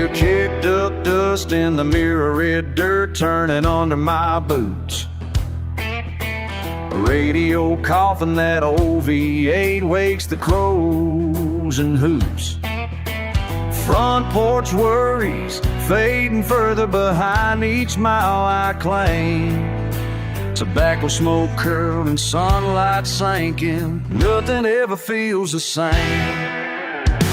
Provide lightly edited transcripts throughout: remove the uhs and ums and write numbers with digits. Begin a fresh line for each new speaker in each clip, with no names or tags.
gear kicked up dust in the mirror, red dirt turning under my boots. A radio coughing that old V8 wakes the crows and hoops. Front porch worries fading further behind each mile I claim. Tobacco smoke curling, sunlight sinking, nothing ever feels the same.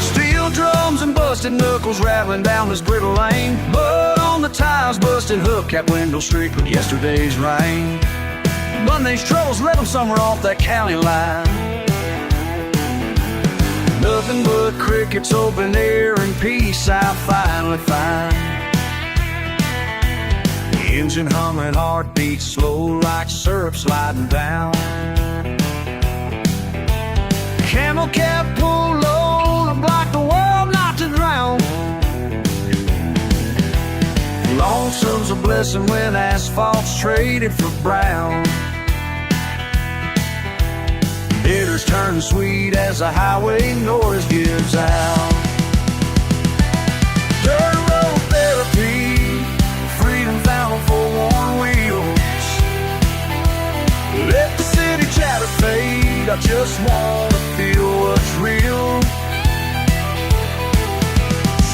Steel drums and busted knuckles rattling down this brittle lane. Mud on the tires, busted hubcap windows streaked with yesterday's rain. Monday's troubles led them somewhere off that county line. Nothing but crickets, open air, and peace I finally find. Engine humming, heartbeat slow like syrup sliding down. Camel cap pull low to block the world not to drown. Lonesome's a blessing when asphalt's traded for brown. Bitters turn sweet as the highway noise gives out. Dirt road therapy, freedom found for worn wheels. Let the city chatter fade, I just wanna feel what's real.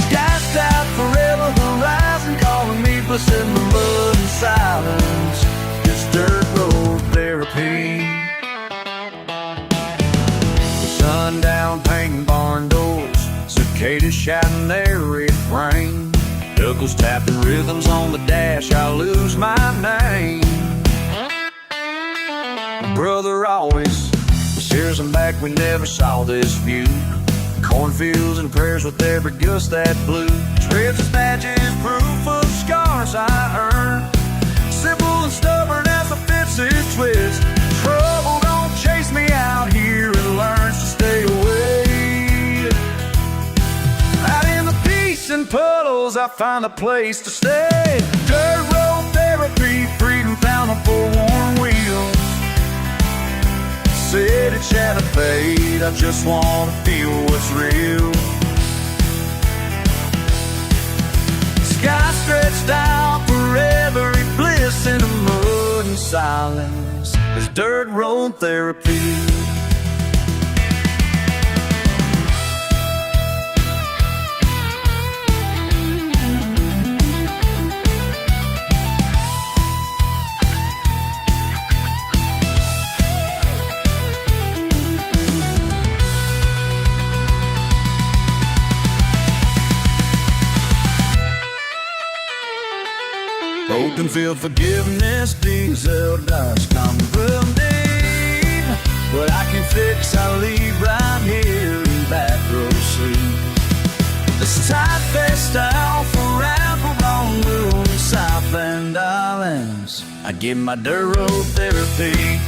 Sky's out forever, horizon calling me, plus in the mud and silence. It's dirt road therapy. Sundown painting barn doors, cicadas shouting their refrain. Knuckles tapping rhythms on the dash, I lose my name. Brother always steers them back, we never saw this view. Cornfields and prayers with every gust that blew. Trips and snatches, proof of scars I earned. Simple and stubborn as the fences twist. Trouble don't chase me out here, it learns to stay away. Out in the peace and puddles, I find a place to stay. Dirt road therapy, freedom found on four-worn wheels. City chatter fade, I just wanna feel what's real. Sky stretched out for every bliss in the mud and silence. It's dirt road therapy. Open field forgiveness, diesel dust come from deep. What I can fix, I leave right here in back row sleep. This tight fest out for ample wrong room, South End Islands. I give my dirt road therapy.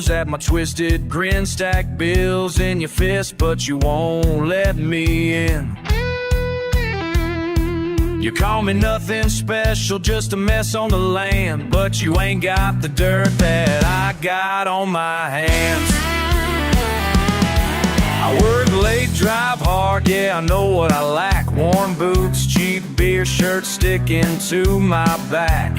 At my twisted grin, stack bills in your fist, but you won't let me in. You call me nothing special, just a mess on the land, but you ain't got the dirt that I got on my hands. I work late, drive hard, yeah, I know what I lack. Worn boots, cheap beer, shirt sticking to my back.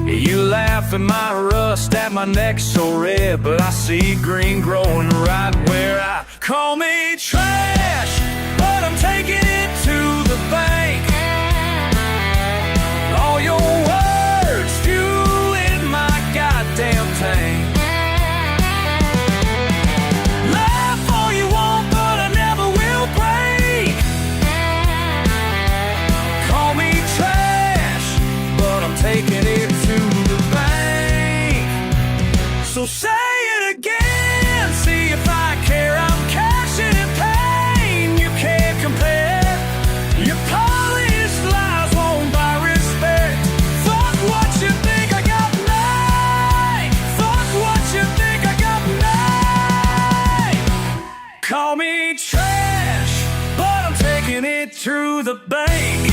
You laugh at my rust, at my neck so red, but I see green growing right where I call me trash, but I'm taking it to the bank. All your words fuel in my goddamn tank. Laugh all you want, but I never will break. Call me trash, but I'm taking it to the bank. So say it again, see if I care. I'm cashing in pain. You can't compare through the bank.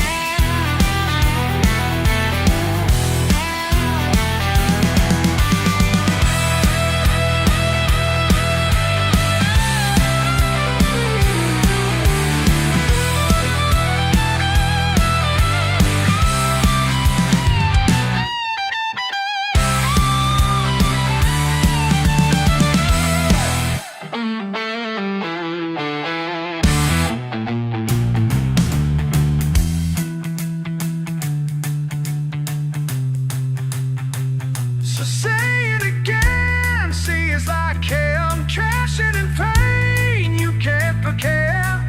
So say it again, see as I can, crashing in pain you can't forget,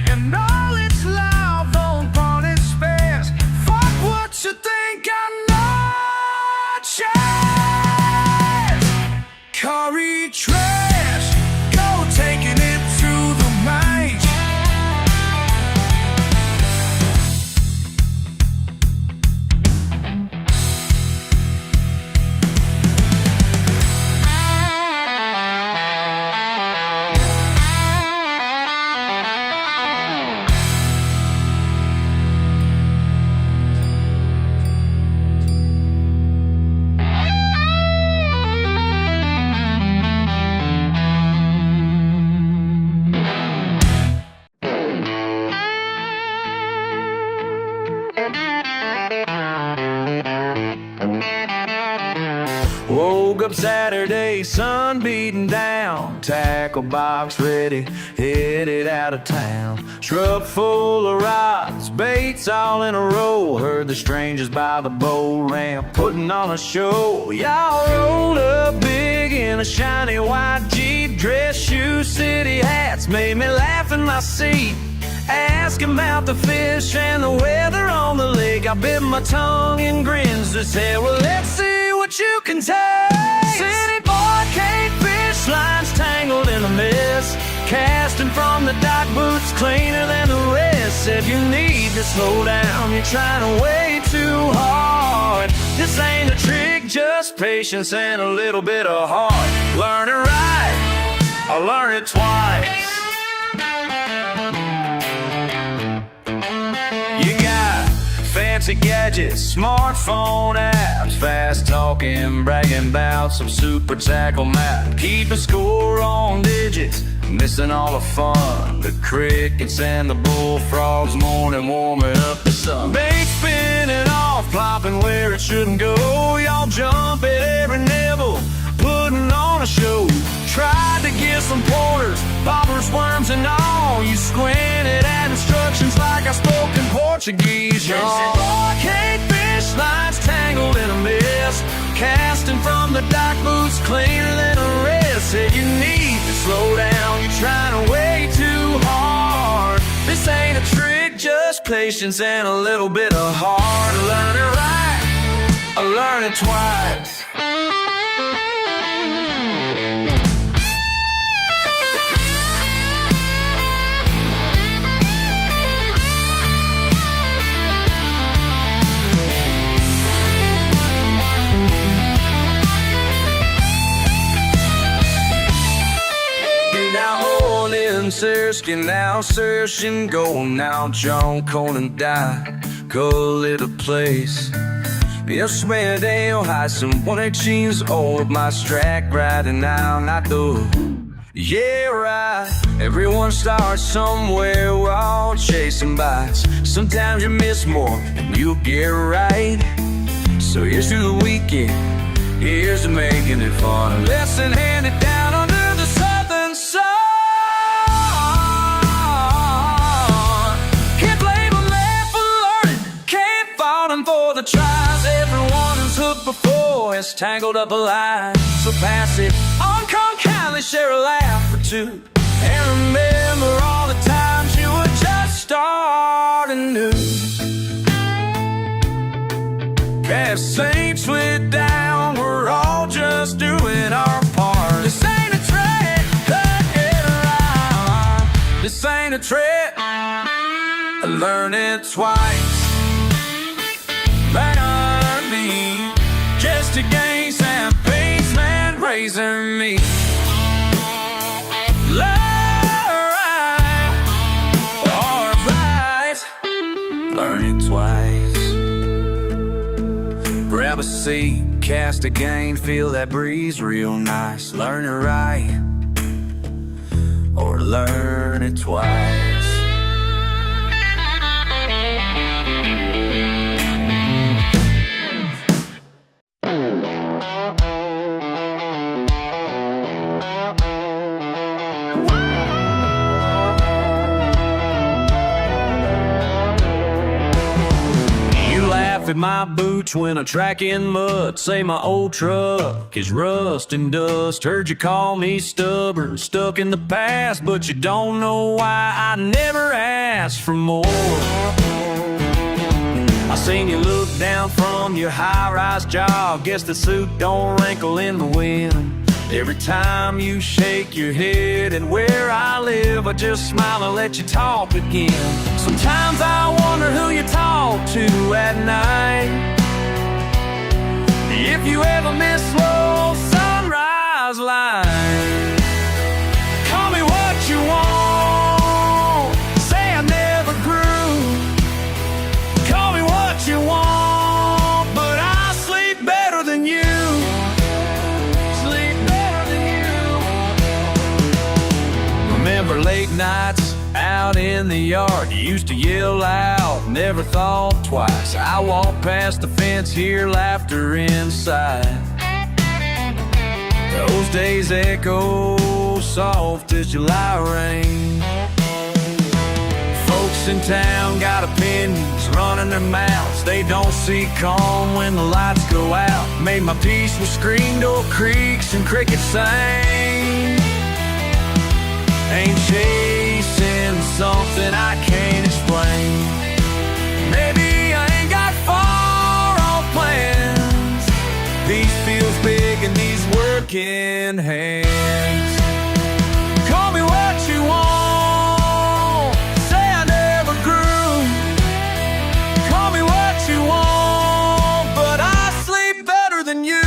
and all its love on party spares. Fuck what you think, I'm not chance. Curry trash, go taking it to the main. Woke up Saturday, sun beating down, tackle box ready, headed out of town. Truck full of rods, baits all in a row. Heard the strangers by the boat ramp putting on a show. Y'all rolled up big in a shiny white Jeep, dress shoes, city hats, made me laugh in my seat. Asking about the fish and the weather on the lake. I bit my tongue and grins to say, well, let's see what you can taste. City boy, cavefish, lines tangled in a mess, casting from the dock, boots cleaner than the rest. Said you need to slow down, you're trying way too hard. This ain't a trick, just patience and a little bit of heart. Learn it right, I'll learn it twice. You got fancy gadgets, smartphone apps, fast talking, bragging about some super tackle map. Keep a score on digits, missing all the fun. The crickets and the bullfrogs morning warming up the sun. Bait spinning off, plopping where it shouldn't go. Y'all jump at every nibble, putting on a show. Tried to get some porters, bobbers, worms and all. You squinted at instructions like I spoke in Portuguese, y'all. Cavefish, lines tangled in a mess, casting from the dock, boots cleaner than the rest. Said you need to slow down, you're trying way too hard. This ain't a trick, just patience and a little bit of heart. Learn it right, I learn it twice. Serskin now, searching go now, John Conan died, call it a place. Jag swear och har som one jeans all my strack riding now, not though. Yeah, right. Everyone starts somewhere, we're all chasing bites. Sometimes you miss more than you get right. So here's to the weekend, here's to making it fun. Lesson handed down under the southern sun. For the tries, everyone is hooked before it's tangled up alive. So pass it on, come kindly share a laugh or two, and remember all the times you were just starting new. As saints went down, we're all just doing our part. This ain't a trick, get around. This ain't a trick, learn it twice. Learn me, just against that basement raising me. Alright, alright. learn it twice. Grab a seat, cast again, feel that breeze real nice. Learn it right, or learn it twice. At my boots when I track in mud, say my old truck is rust and dust. Heard you call me stubborn, stuck in the past, but you don't know why I never asked for more. I seen you look down from your high-rise job, guess the suit don't wrinkle in the wind. Every time you shake your head, and where I live, I just smile and let you talk again. Sometimes I wonder who you talk to at night. If you ever miss slow sunrise light, call me what you want, say I never grew. Call me what you want, but I sleep better than you. Remember late nights out in the yard, you used to yell out, never thought twice. I walked past the fence, hear laughter inside. Those days echo soft as July rain. Folks in town got opinions running their mouths. They don't see calm when the lights go out. Made my peace with screen door creaks and crickets sing. Ain't chasing something I can't explain. Maybe I ain't got far off plans. These feels big in these working hands. Call me what you want, say I never grew. Call me what you want, but I sleep better than you.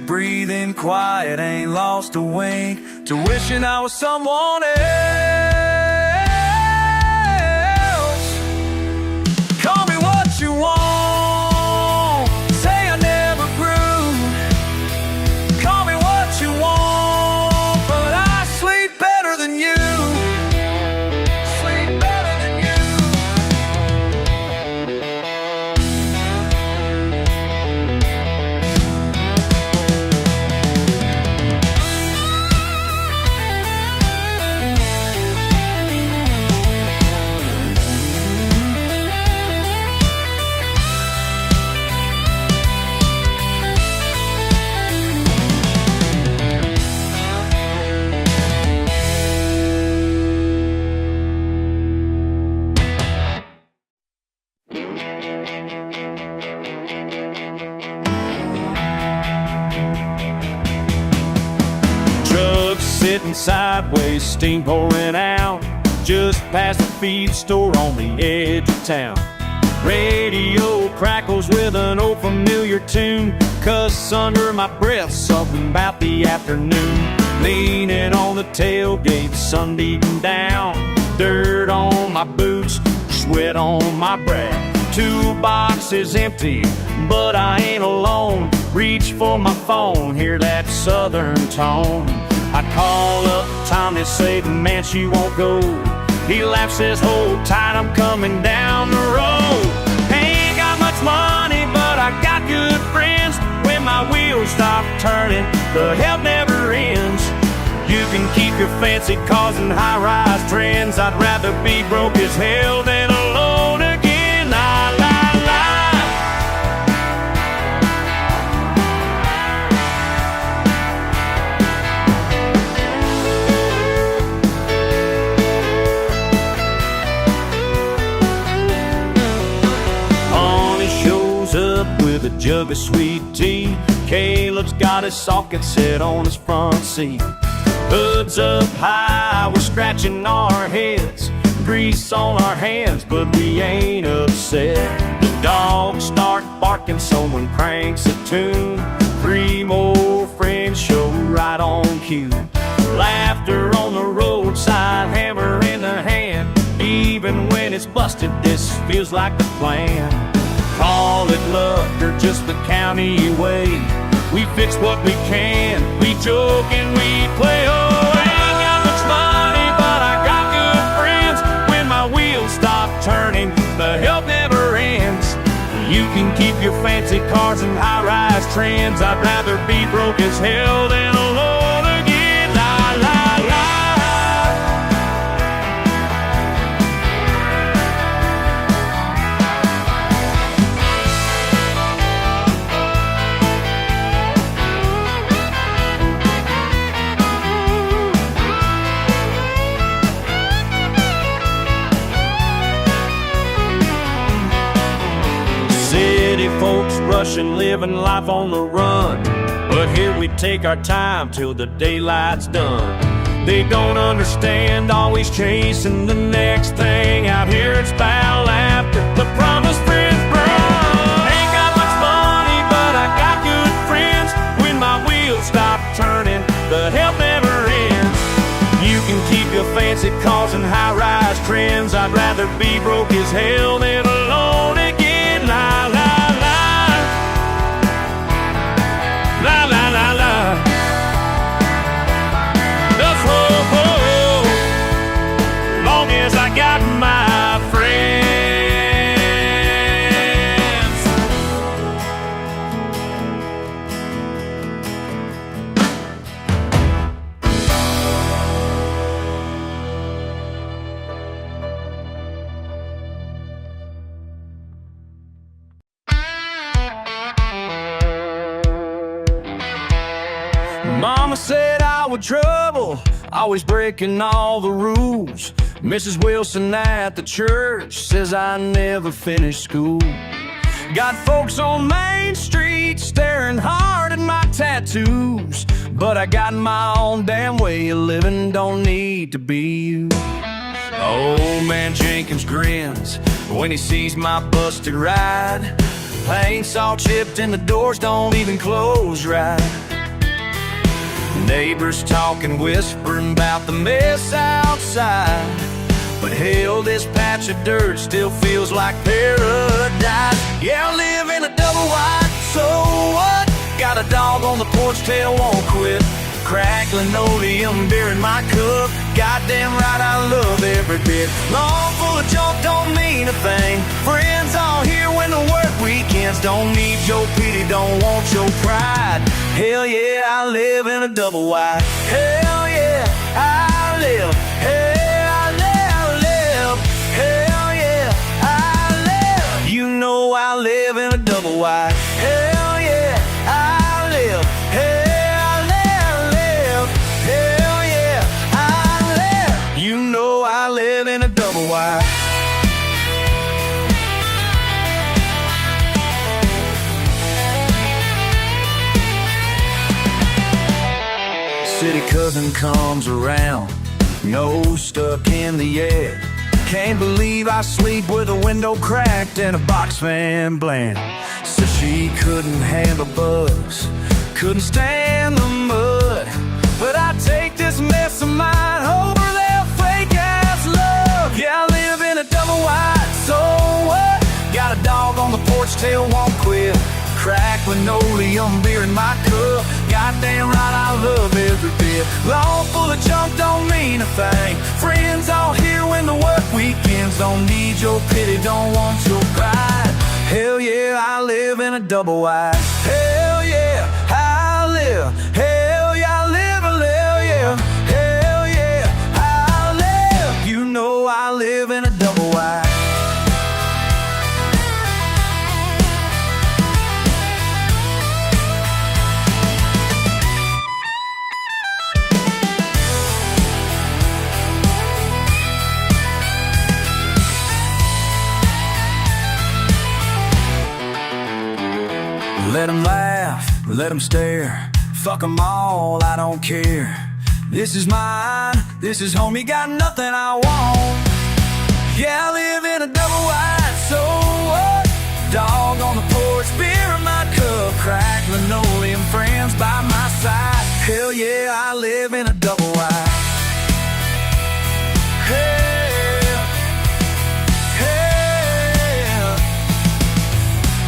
Breathing quiet, ain't lost a wink to wishing I was someone else. Call me what you want, say I never grew. Call me what you want, but I sleep better than you. Sleep better than you. Sitting sideways, steam pouring out, just past the feed store on the edge of town. Radio crackles with an old familiar tune, cuss under my breath something about the afternoon. Leaning on the tailgate, sun beating down, dirt on my boots, sweat on my brow. Toolbox is empty, but I ain't alone. Reach for my phone, hear that southern tone. I call up Tommy, say the man she won't go. He laughs, says hold tight, I'm coming down the road. Ain't got much money, but I got good friends. When my wheels stop turning, the help never ends. You can keep your fancy cars and high-rise trends. I'd rather be broke as hell than alone again. La, la, la. With a jug of sweet tea, Caleb's got his socket set on his front seat. Hoods up high, we're scratching our heads, grease on our hands, but we ain't upset. The dogs start barking, someone cranks a tune. 3 more friends show right on cue. Laughter on the roadside, hammer in the hand. Even when it's busted, this feels like the plan. Call it luck or just the county way. We fix what we can, we joke and we play. Oh, I ain't got much money, but I got good friends. When my wheels stop turning, the help never ends. You can keep your fancy cars and high-rise trends. I'd rather be broke as hell than alone again. La, la, la. City folks rushing, living life on the run. But here we take our time till the daylight's done. They don't understand, always chasing the next thing. Out here it's foul laughter, the promised friends run. Ain't got much money, but I got good friends. When my wheels stop turning, the help never ends. You can keep your fancy cars and high-rise trends. I'd rather be broke as hell than alone again. La, la, la. La, la, la, la. That's ho-ho. Long as I got my friends. Mama said I was trouble, always breaking all the rules. Mrs. Wilson at the church says I never finished school. Got folks on Main Street staring hard at my tattoos, but I got my own damn way of living, don't need to be you. Old man Jenkins grins when he sees my busted ride. Paint's all chipped and the doors don't even close right. Neighbors talking, whispering about the mess outside. But hell, this patch of dirt still feels like paradise. Yeah, I live in a double wide, so what? Got a dog on the porch, tail won't quit. Crackling Oleum beer in my cup. Goddamn right, I love every bit. Long full of junk don't mean a thing. Friends all here when the work weekends. Don't need your pity, don't want your pride. Hell yeah, I live in a double wide. Hell yeah, I live. Hell, I live. Hell yeah, I live. You know I live in a double wide. Hell yeah, I live. Hell, I live. Hell yeah, I live. You know I live in a double wide. City cousin comes around, nose stuck in the air. Can't believe I sleep with a window cracked and a box fan bland. So she couldn't handle bugs, couldn't stand the mud. But I take this mess of mine over their fake ass love. Yeah, I live in a double wide, so what? Got a dog on the porch, tail won't quit. Crack linoleum beer in my cup. Goddamn right, I love every bit. Long full of junk don't mean a thing. Friends all here when the work weekends. Don't need your pity, don't want your pride. Hell yeah, I live in a double wide. Hell yeah, I live. Hell yeah, I live, hell yeah. Hell yeah, I live. You know I live in a double wide. Let 'em laugh, let 'em stare. Fuck 'em all, I don't care. This is mine, this is home, you got nothing I want. Yeah, I live in a double wide, so what? Dog on the porch, beer in my cup, crack linoleum, friends by my side. Hell yeah, I live in a double wide.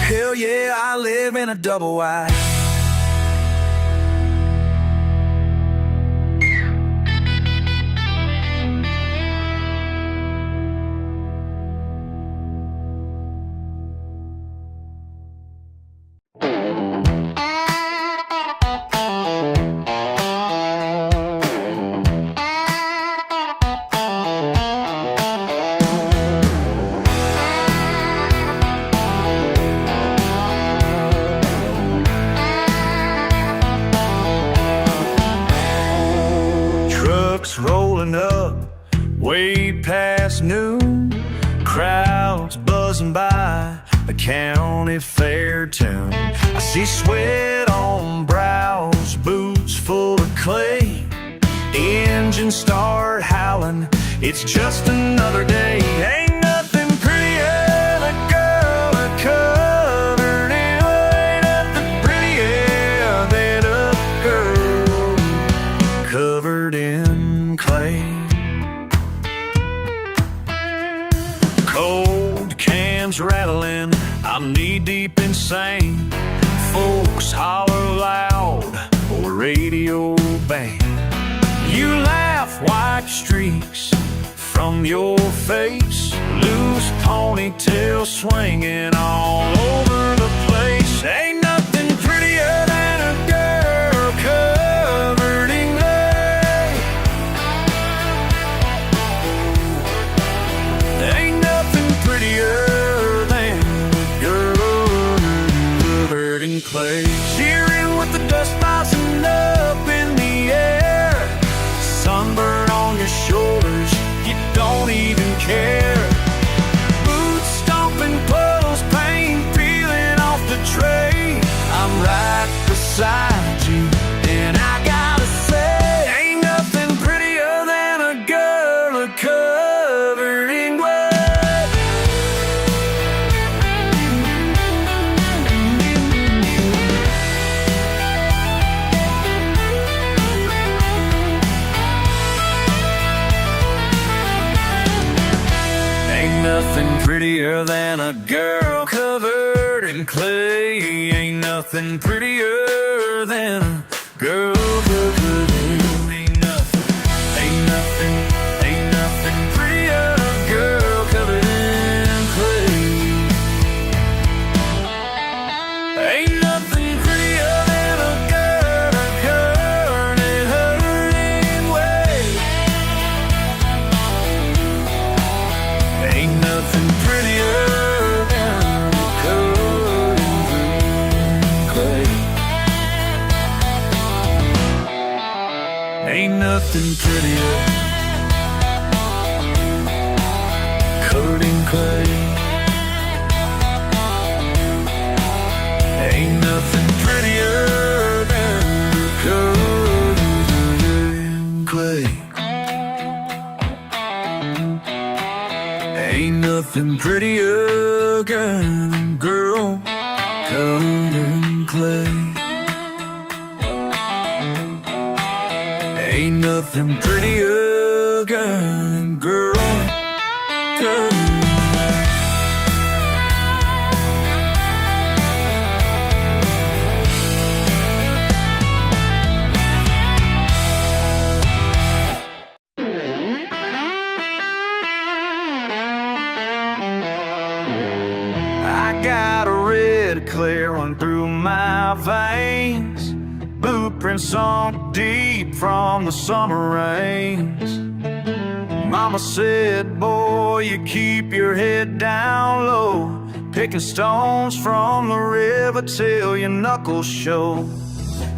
Hell yeah, I live in a double wide. Rolling up way past noon, crowds buzzing by a county fair tune. I see sweat on brows, boots full of clay, engines start howling, it's just another day. Ain't nothing prettier than a girl covered in, ain't nothing prettier than a girl covered in clay. Cold cans rattling, I'm knee-deep in sane. Folks holler loud or radio bang. You laugh, white streaks from your face, loose ponytail swinging all over the place. Ain't nothing prettier than a girl covered in clay. Ain't nothing prettier than a girl covered in clay. Cheering with the dust bouncing up in the air, sunburn on your shoulders, you don't even care. Boots stomping, puddles, paint peeling off the tray. I'm right beside you, and I gotta say, ain't nothing prettier than a girl covered in clay. Ain't nothing prettier than a girl covered in clay. Ain't nothing prettier than a girl covered in. Ain't nothing prettier than a girl covered in clay. Ain't nothing prettier than a girl covered in clay. Ain't nothing prettier than a girl in clay. Ain't nothing prettier covered in clay. Ain't nothing prettier than a girl in clay. Ain't nothing prettier than a girl covered in clay. Ain't nothing prettier than a girl covered in clay. I got a red clear run through my veins, blueprints sunk deep from the summer rains. Mama said, boy, you keep your head down low, picking stones from the river till your knuckles show.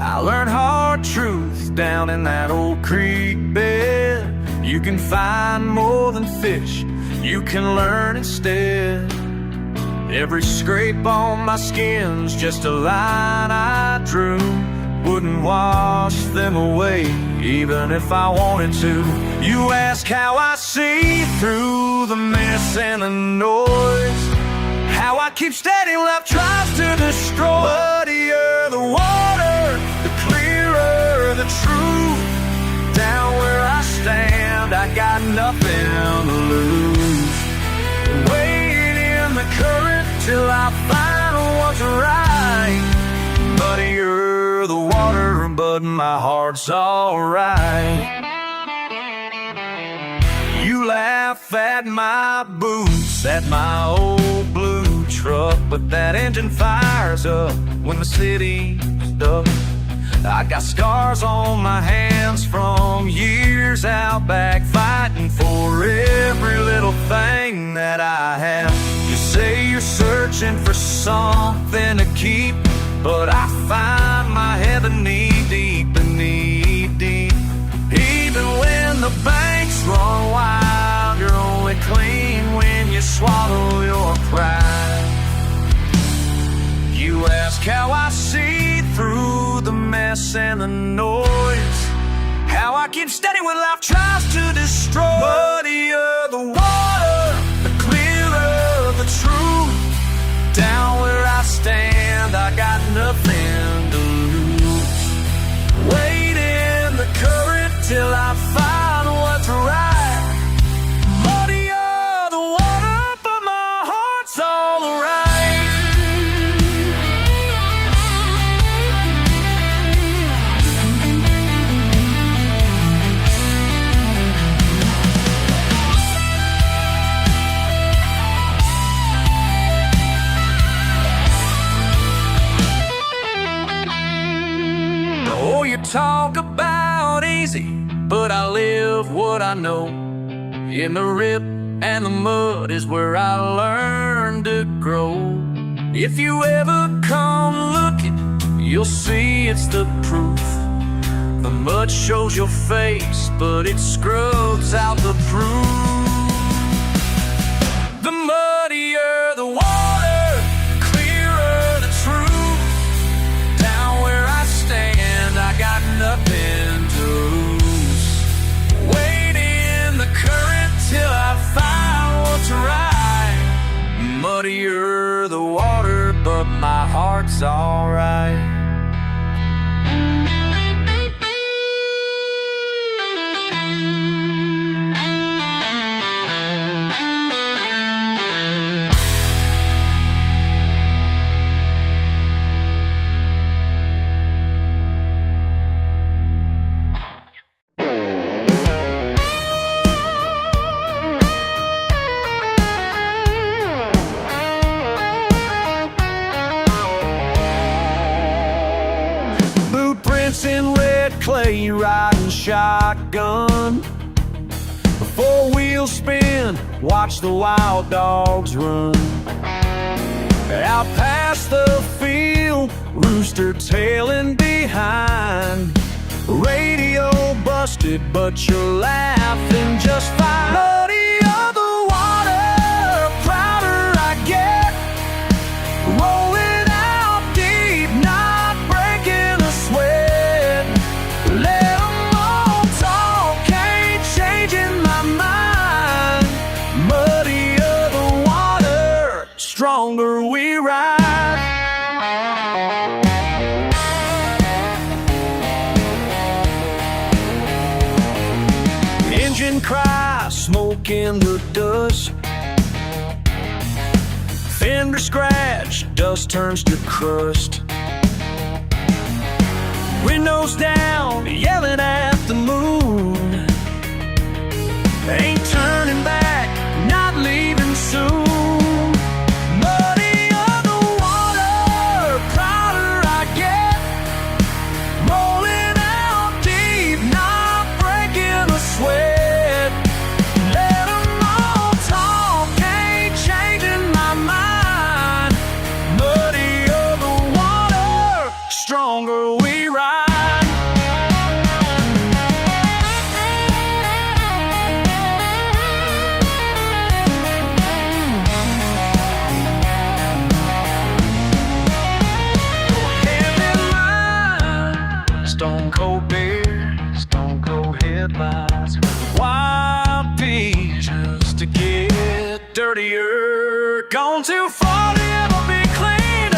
I learned hard truth down in that old creek bed. You can find more than fish, you can learn instead. Every scrape on my skin's just a line I drew, wouldn't wash them away even if I wanted to. You ask how I see through the mess and the noise, how I keep steady when life tries to destroy. Muddier the water, the clearer the truth. Down where I stand, I got nothing to lose. Wade in the current till I find what's right. Muddier the water, but my heart's alright. You laugh at my boots, at my old blue truck, but that engine fires up when the city's stuck. I got scars on my hands from years out back, fighting for every little thing that I have. You say you're searching for something to keep, but I find my heaven knee deep and knee deep. Even when the banks run wild, you're only clean when you swallow your pride. You ask how I see through the mess and the noise, how I keep steady when life tries to destroy. Muddier the water, the clearer the truth. Down where I stand, I got nothing to lose. Wade in the current till I find what's right. Muddier the water, but my heart's alright. Oh, you talk about easy, but I live what I know. In the rip and the mud is where I learned to grow. If you ever come looking, you'll see it's the proof. The mud shows your face, but it scrubs out the proof. The muddier the water, clearer the truth. Down where I stand, I got nothing to lose. Wade in the current till I find what's right. Muddier the water, but my heart's alright. In red clay, riding shotgun. Before wheels spin, watch the wild dogs run. Out past the field, rooster tailing behind. Radio busted, but you're laughing just fine. Muddy of the water, prouder I get. Rolling out deep, not breaking a sweat. Stronger we ride. Engine cry, smoke in the dust. Fender scratch, dust turns to crust. Windows down, yelling at the moon. Ain't turning back, not leaving soon. Stronger we ride. Hand in mine, stone cold beer, stone dirtier. Gone too far to ever be cleaner.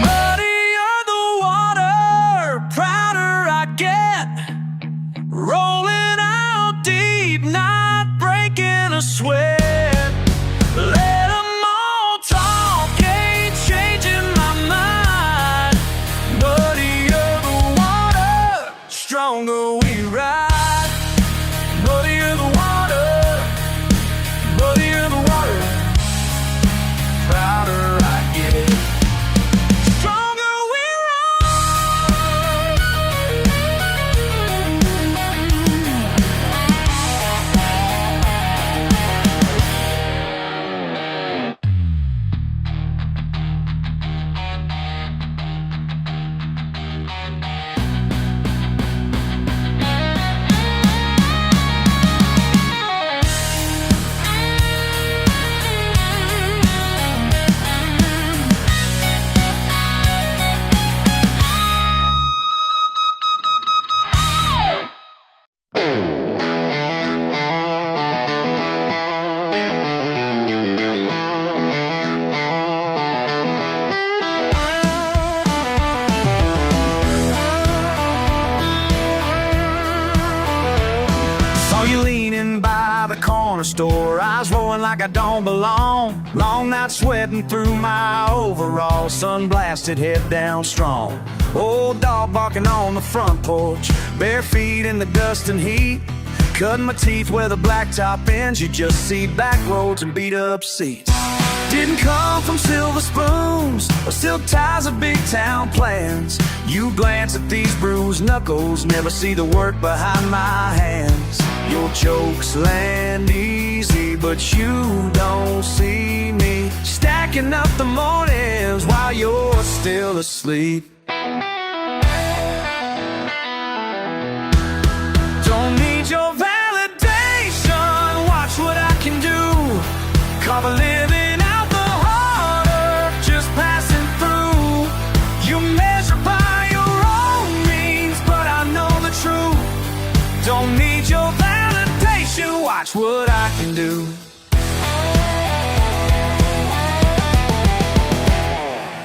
Muddier the water, prouder I get. Rolling out deep, not breaking a sweat. Let 'em all talk, ain't changing my mind. Muddier the water, stronger we ride. Muddier the water, muddier the water, prouder I get. Stronger we ride. Saw you leaning by the corner store, eyes rolling like I don't belong. Long night sweating through my overalls, sun blasted, head down strong. Old dog barking on the front porch, bare feet in the dust and heat. Cutting my teeth where the blacktop ends, you just see back roads and beat up seats. Didn't come from silver spoons or silk ties of big town plans. You glance at these bruised knuckles, never see the work behind my hands. Your jokes land easy, but you don't see me stacking up the mornings while you're still asleep. Don't need your validation, watch what I can do. Carve a living out the hard earth, just passing through. You measure by your own means, but I know the truth. Don't need your validation, watch what I can do.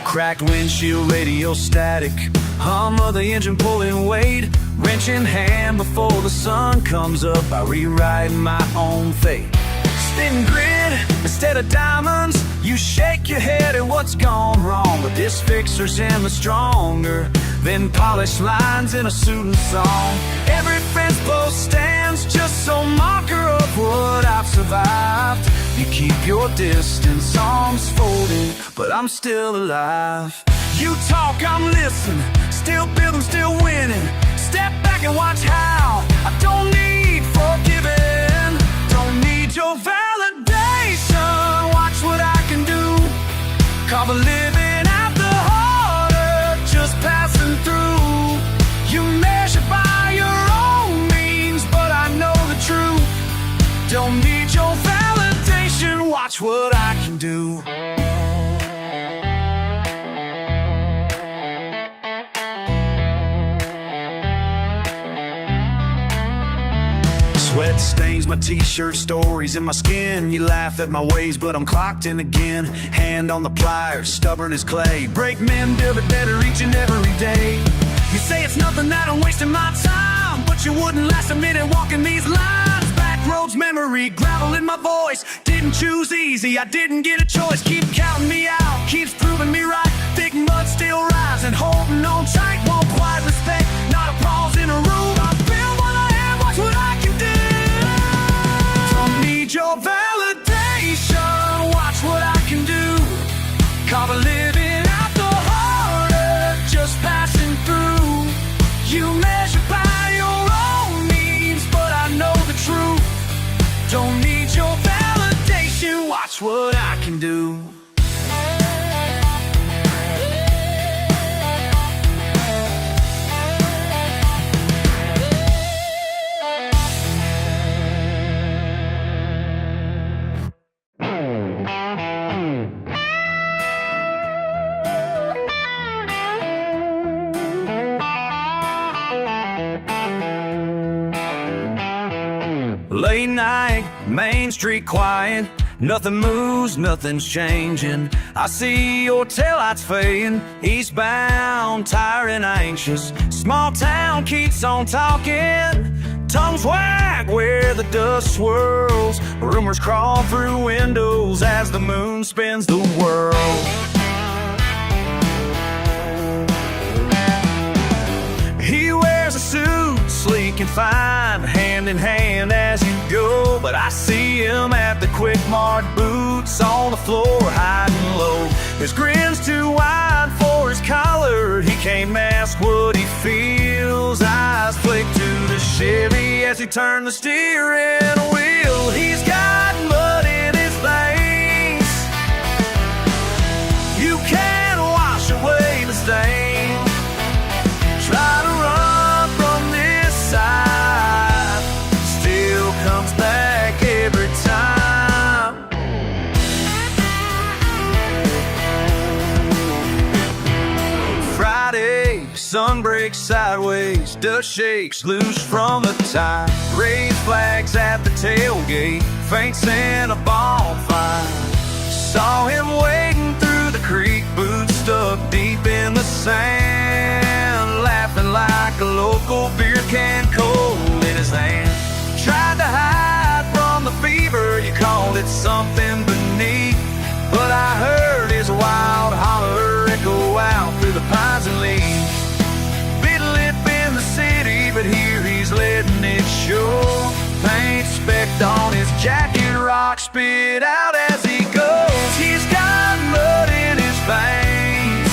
Cracked windshield, radio static, hum of the engine pulling weight. Wrench in hand before the sun comes up, I rewrite my own fate. Spin grid instead of diamonds, you shake your head at what's gone wrong. But this fixer's endless stronger than polished lines in a suit and song. Every fence post stands just so marker of what I've survived. You keep your distance, arms folded, but I'm still alive. You talk, I'm listening, still building, still winning. Step back and watch how I don't need forgiving. Don't need your validation, watch what I can do. Carve a living out the hard earth, just passing through. You measure by your own means, but I know the truth. Don't need your validation, watch what I can do. Sweat stains my t-shirt, stories in my skin. You laugh at my ways, but I'm clocked in again. Hand on the pliers, stubborn as clay. Break men, build it better each and every day. You say it's nothing that I'm wasting my time, but you wouldn't last a minute walking these lines. Backroads memory, gravel in my voice. Didn't choose easy, I didn't get a choice. Keep counting me out, keeps proving me right. Thick mud still rising, holding on tight. Won't quite respect, not a pause in a room. I feel what I am, watch what I can do. Don't need your validation, watch what I can do. Carve a living out the hard earth, just passing through. You measure by your own means, but I know the truth. Don't need your validation, watch what I can do. Late night, Main Street quiet. Nothing moves, nothing's changing. I see your taillights fading. Eastbound, tired and anxious. Small town keeps on talking. Tongues wag where the dust swirls. Rumors crawl through windows as the moon spins the world. He wears a suit, sleek and fine, hand in hand as you go. But I see him at the Quick Mart, boots on the floor, hiding low. His grin's too wide for his collar. He can't mask what he feels. Eyes flick to the Chevy as he turns the steering wheel. He's got mud in his veins. You can't wash away the stain. Try to run from this side, still comes back every time. Friday, sun breaks sideways, dust shakes loose from the tide. Raised flags at the tailgate, faints in a bonfire. Saw him wading through the creek, boots stuck deep in the sand, laughing like a local beer can, cold in his hand. Tried to hide from the fever, you called it something beneath, but I heard his wild holler echo out through the pines and leaves. Bit lip in the city, but here he's letting it show. Paint specked on his jacket, rock spit out as he goes. He's got mud in his veins.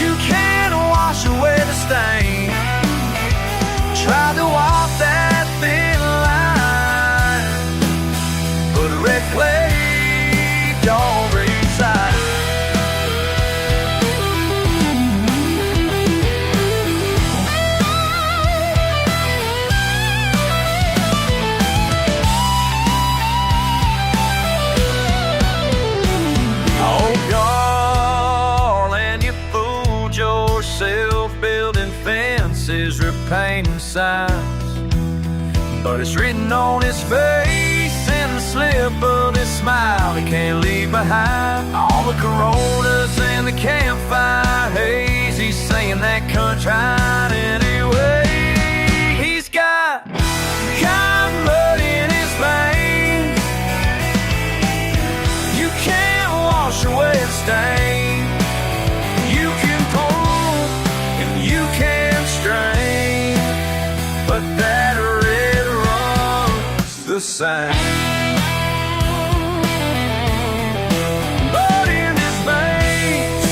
You can't wash away the stain. Tried to walk that thin line, but a red clay don't reside. Oh, darling, you fooled yourself building fences, repainting signs, but it's written on his face in the slip of his smile he can't leave behind. All the Coronas and the campfire haze, he's saying that country anyway. He's got mud in his veins. You can't wash away the stain. You can pull and you can strain, but that red runs the same. Blood in his veins.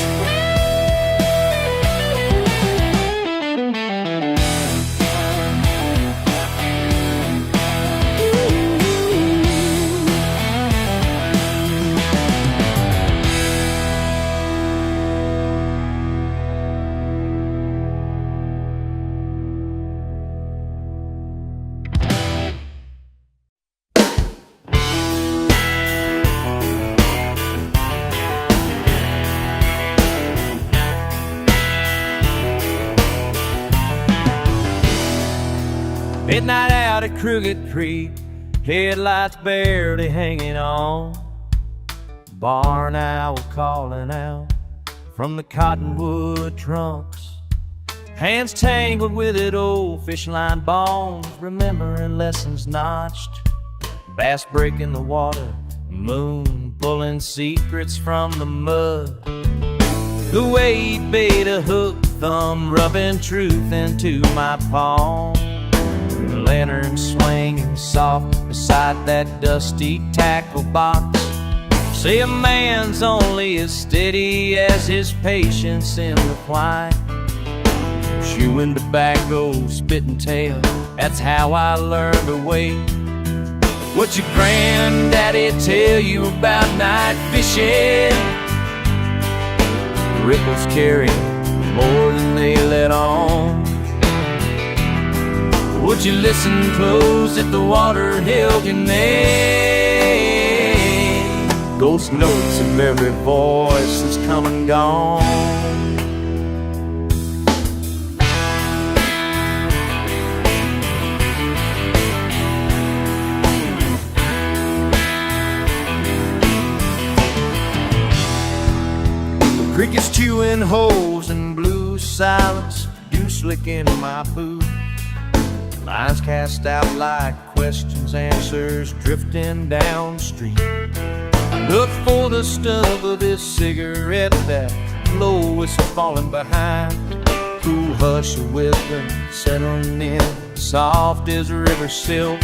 Midnight out at Crooked Creek, headlights barely hanging on. Barn owl calling out from the cottonwood trunks. Hands tangled with it, old fish line bones, remembering lessons notched. Bass breaking the water, moon pulling secrets from the mud. The way he bait a hook, thumb rubbing truth into my palm. Lantern swinging soft beside that dusty tackle box. Say a man's only as steady as his patience in reply. Chewing tobacco, spitting tail, that's how I learned to wait. What your granddaddy tell you about night fishing? Ripples carry more than they let on. Would you listen close if the water held your name? Ghost notes of every voice that's come and gone. Crickets chewing holes and blue silence, dew slick in my boot. Lines cast out like questions, answers drifting downstream. I look for the stub of this cigarette, that low whistle falling behind. Cool hush of wisdom settling in, soft as a river silk.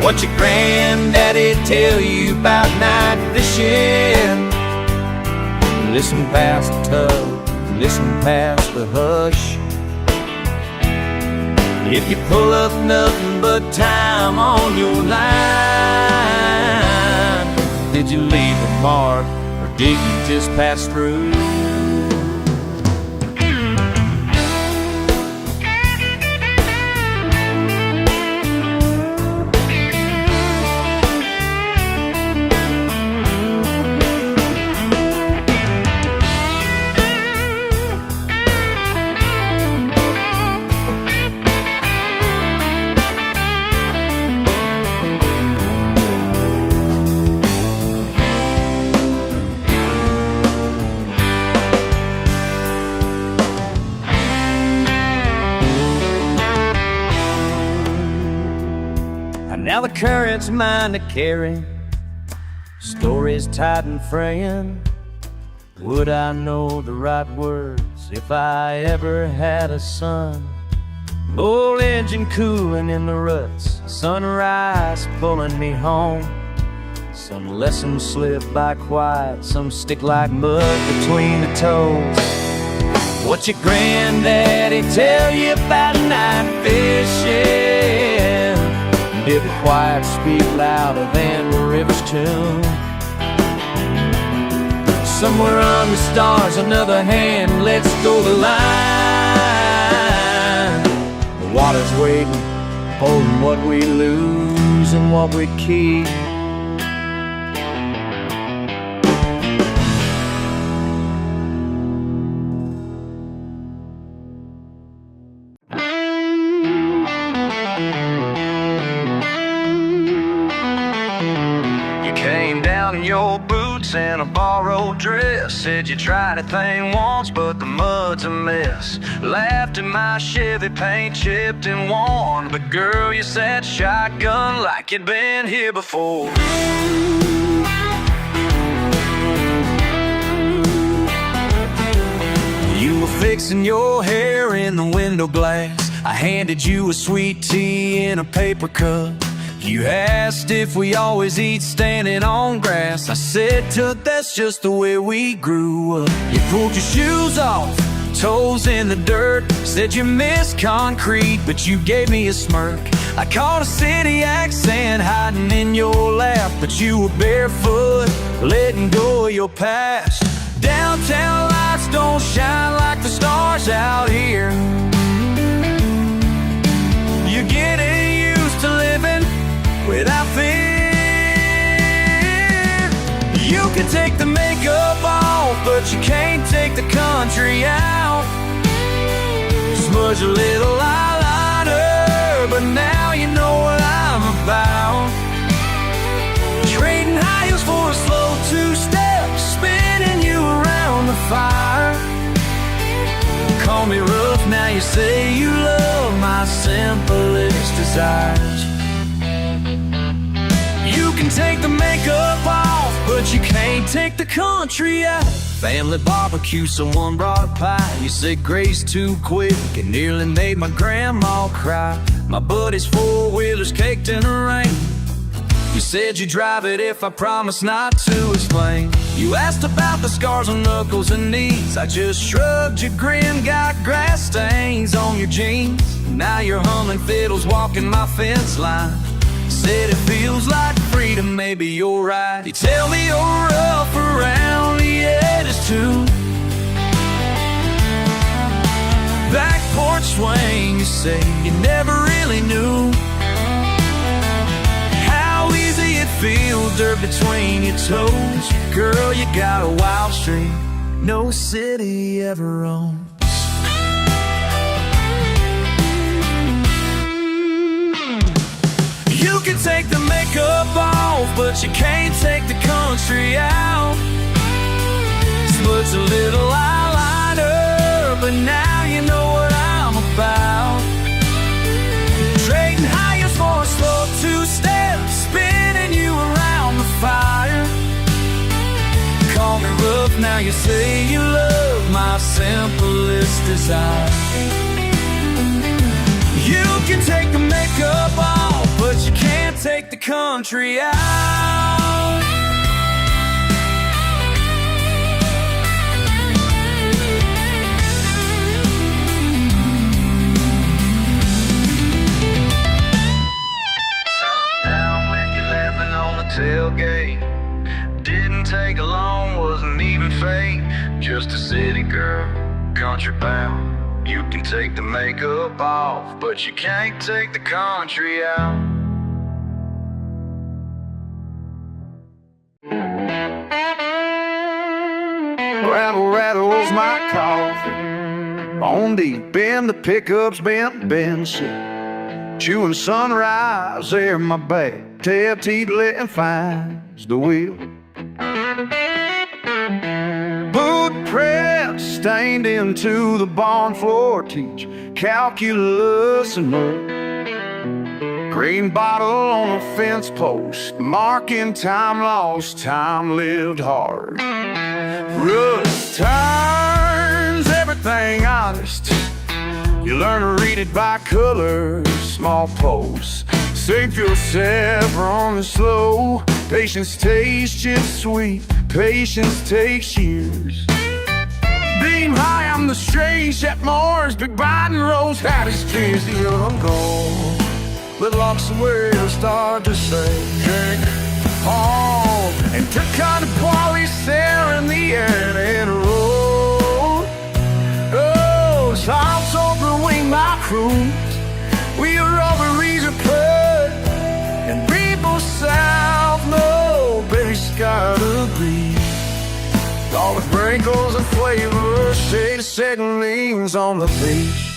What your granddaddy tell you about night fishing? Listen past the tug, listen past the hush. If you pull up nothing but time on your line, did you leave a mark or did you just pass through? Now the current's mine to carry, stories tight and fraying. Would I know the right words if I ever had a son? Old engine cooling in the ruts, sunrise pulling me home. Some lessons slip by quiet, some stick like mud between the toes. What your granddaddy tell you about night fishing? Did the quiet speak louder than the river's tune? Somewhere on the stars, another hand lets go the line. The water's waiting, holding what we lose and what we keep. Your boots and a borrowed dress, said you tried a thing once but the mud's a mess. Laughed at my Chevy paint chipped and worn, but girl, you sat shotgun like you'd been here before. You were fixing your hair in the window glass. I handed you a sweet tea in a paper cup. You asked if we always eat standing on grass. I said, Tut, that's just the way we grew up. You pulled your shoes off, toes in the dirt. Said you miss concrete, but you gave me a smirk. I caught a city accent hiding in your laugh, but you were barefoot, letting go of your past. Downtown lights don't shine like the stars out here. You're getting used to living without fear. You can take the makeup off, but you can't take the country out. Smudge a little eyeliner, but now you know what I'm about. Trading high heels for a slow two-step, spinning you around the fire. Call me rough, now you say you love my simplest desires. You can take the makeup off, but you can't take the country out. Family barbecue, someone brought a pie. You said grace too quick, it nearly made my grandma cry. My buddy's four-wheeler's caked in the rain. You said you'd drive it if I promised not to explain. You asked about the scars on knuckles and knees. I just shrugged, your grin got grass stains on your jeans. Now you're humming fiddles, walking my fence line. Said it feels like freedom, maybe you're right. You tell me you're rough around the edges too. Back porch swing, you say you never really knew how easy it feels, dirt between your toes. Girl, you got a wild streak no city ever owns. You can take the makeup off, but you can't take the country out. Smudge puts a little eyeliner, but now you know what I'm about. Trading highs for a slow two-step, spinning you around the fire. Call me rough, now you say you love my simplest desire. You can take the makeup off, but you can't take the country out. Sundown when you're laughing on the tailgate. Didn't take long, wasn't even fake. Just a city girl, country bound. You can take the makeup off, but you can't take the country out. Rattle, rattles my coffee. On deep in the pickup's bent shit. Chewing sunrise there in my back. Tail teeth letting finds the wheel. Boot press stained into the barn floor, teach calculus and math. Green bottle on a fence post, marking time lost, time lived hard. Rust turns everything honest. You learn to read it by color, small posts. Save yourself wrong and slow. Patience tastes just sweet. Patience takes years. Beam high, I'm the strange Shep Moore's Big Biden Rose had his tears. The young gold. Little off somewhere to start to say, drink on. And took kind of police there in the air and road. Oh, so I'm so wing my cruise. We are over Reason Put. And people south know Betty Scott agrees. All the sprinkles and flavors, shade of second leaves on the beach.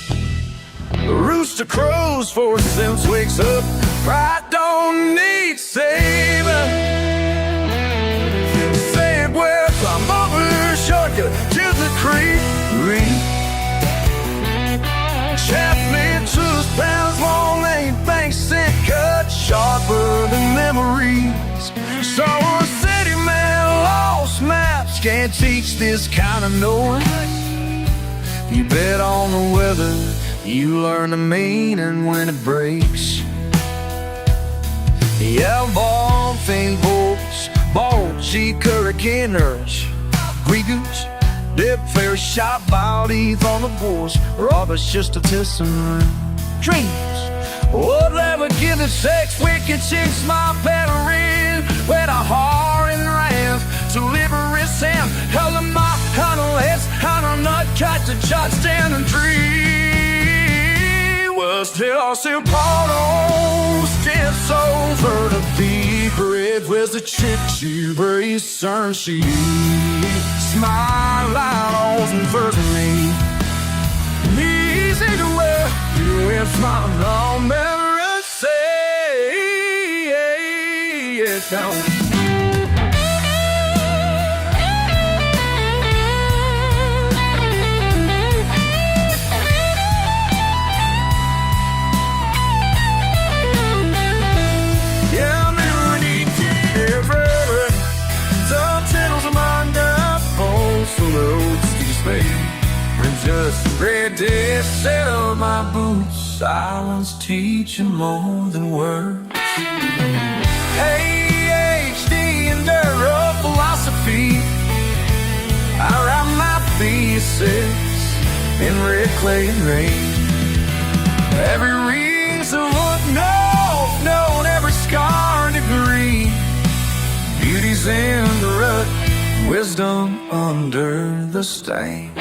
The rooster crows 4 cents, wakes up. Pride don't need saving. Save where I'm over, shortcut to the creek. Chapman to the spans, long lane banks, cent cut sharper than memories. So a city man lost maps, can't teach this kind of knowing. You bet on the weather, you learn the meaning when it breaks. Yeah, ball, faint bolts, ball, cheat, curry, Skynyrd, Gregus, dip, fair shot, bodies on the boards. Robert's just a testing dreams. Would never give the sex, wicked chicks, my veteran. When a whore and rams, delivery Sam, hell of my hunterless, hunter nut, cut the shot, standing tree. Well, still portals, steps over the deep red. Where's the chick she brace, turn she smile out on first me. Easy to wear, you ain't smiling on better say it down. Just red to sell my boots. Silence teaching more than words. ADHD and dirt philosophy. I write my thesis in red clay and rain. Every reason would know, every scar degree. Beauty's in the rut, wisdom under the stain.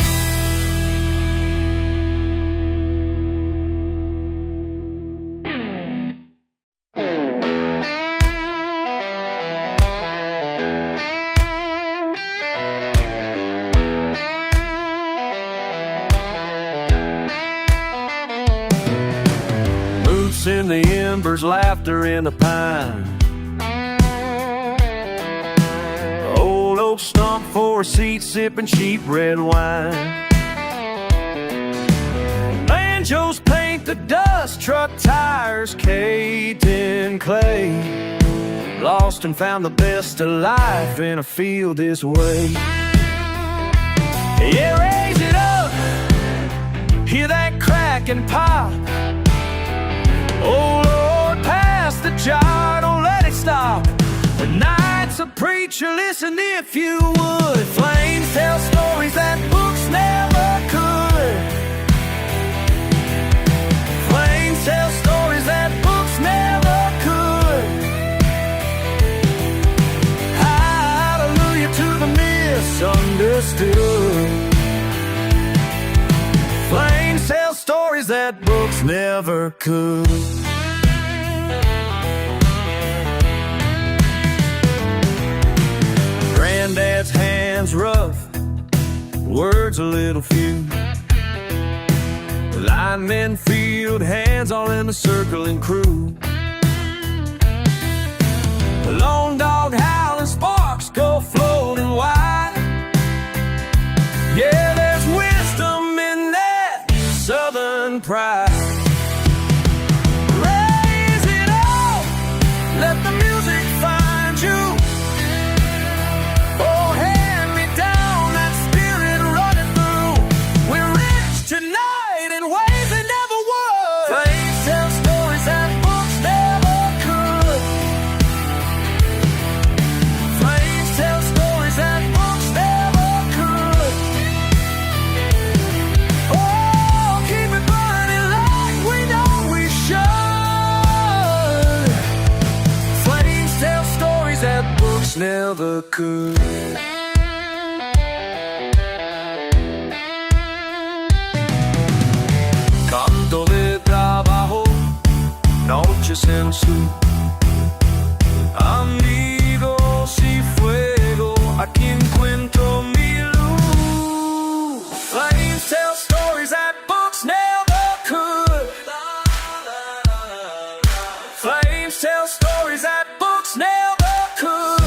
In the embers, laughter in the pine. Old folks stomp for a seat, sipping cheap red wine. Banjos paint the dust, truck tires caked in clay. Lost and found the best of life in a field this way. Yeah, raise it up, hear that crack and pop. Oh Lord, pass the jar, don't let it stop. The night's a preacher, listen if you would. Flames tell stories that books never could. Flames tell stories that books never could. Hallelujah to the misunderstood. Flames tell stories that books never could. Granddad's hands rough, words a little few. Linemen, field hands, all in the circling crew. The lone dog howling, sparks go floating wide. Yeah, there's wisdom in that southern pride. Raise it up, let the music find you. Oh, hand me down that spirit running through. We're rich tonight in ways that never would. Flames tell stories that books never could. Flames tell stories that books never could. Oh, keep it burning like we know we should. Flames tell stories that books never could. Canto de trabajo, noches en su. Amigos y fuego, aquí encuentro mi luz. Flames tell stories that books never could. Flames tell stories that books never could.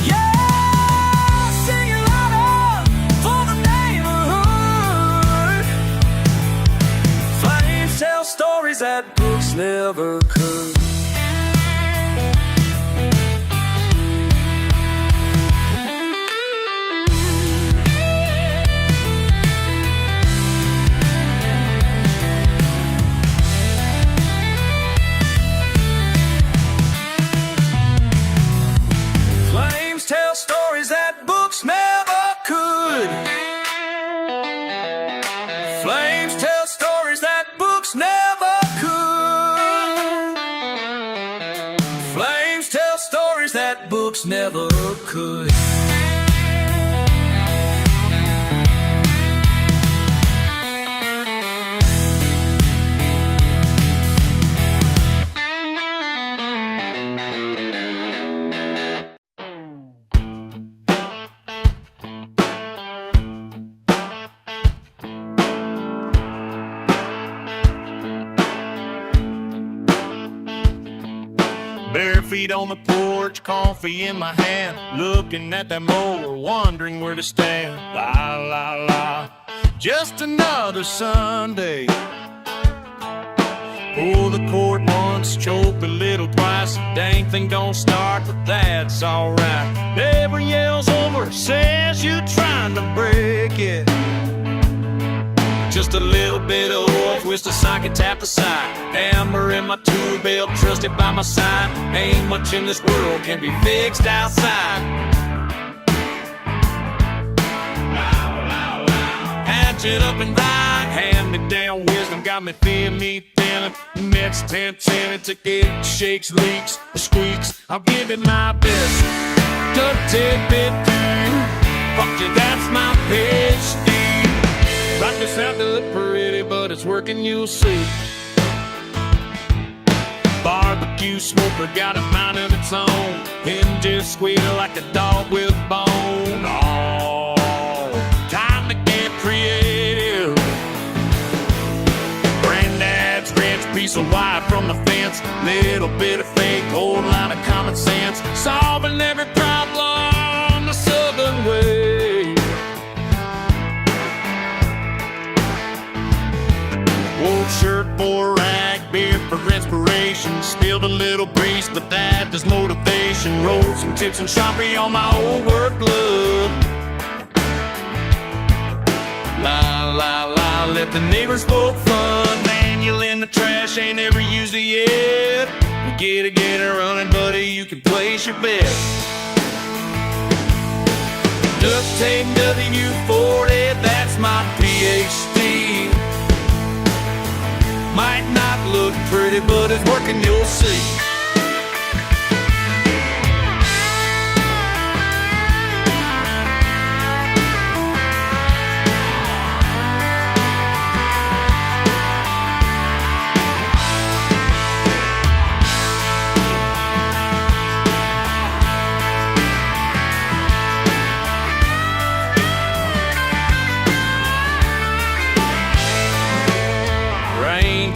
Yeah, sing it louder for the neighborhood. Flames tell stories that books never could. Flames tell stories that books never could. Flames tell stories that books never could. Flames tell stories that books never could.
Bare feet on the porch, coffee in my hand, looking at that mower, wondering where to stand. La la la, just another Sunday. Pull the cord once, choke a little twice. Dang thing don't start, but that's alright. Never yells over, says you trying to break it. Just a little bit of oil, twist a socket, tap the side. Hammer in my tool belt, trusted by my side. Ain't much in this world can be fixed outside. Hatchet up and ride, hand me down wisdom, got me thin, me thin. Next 10 to get shakes, leaks, squeaks. I'll give it my best. Duck tidbit thing, fuck you, that's my pitch. Right this out to look pretty, but it's working, you'll see. Barbecue smoker got a mind of its own. Hinges squeal like a dog with bone. Oh, time to get creative. Granddad's ranch, piece of wire from the fence. Little bit of faith, whole lot of common sense. Solving every problem for inspiration. Spilled a little grease, but that is motivation. Rolled some tips and Sharpie on my old work glove. La la la, let the neighbors poke fun. Manual in the trash, ain't never used it yet. Get it running, buddy, you can place your bet. Duct tape W40, that's my PhD. Might not look pretty, but it's working, you'll see.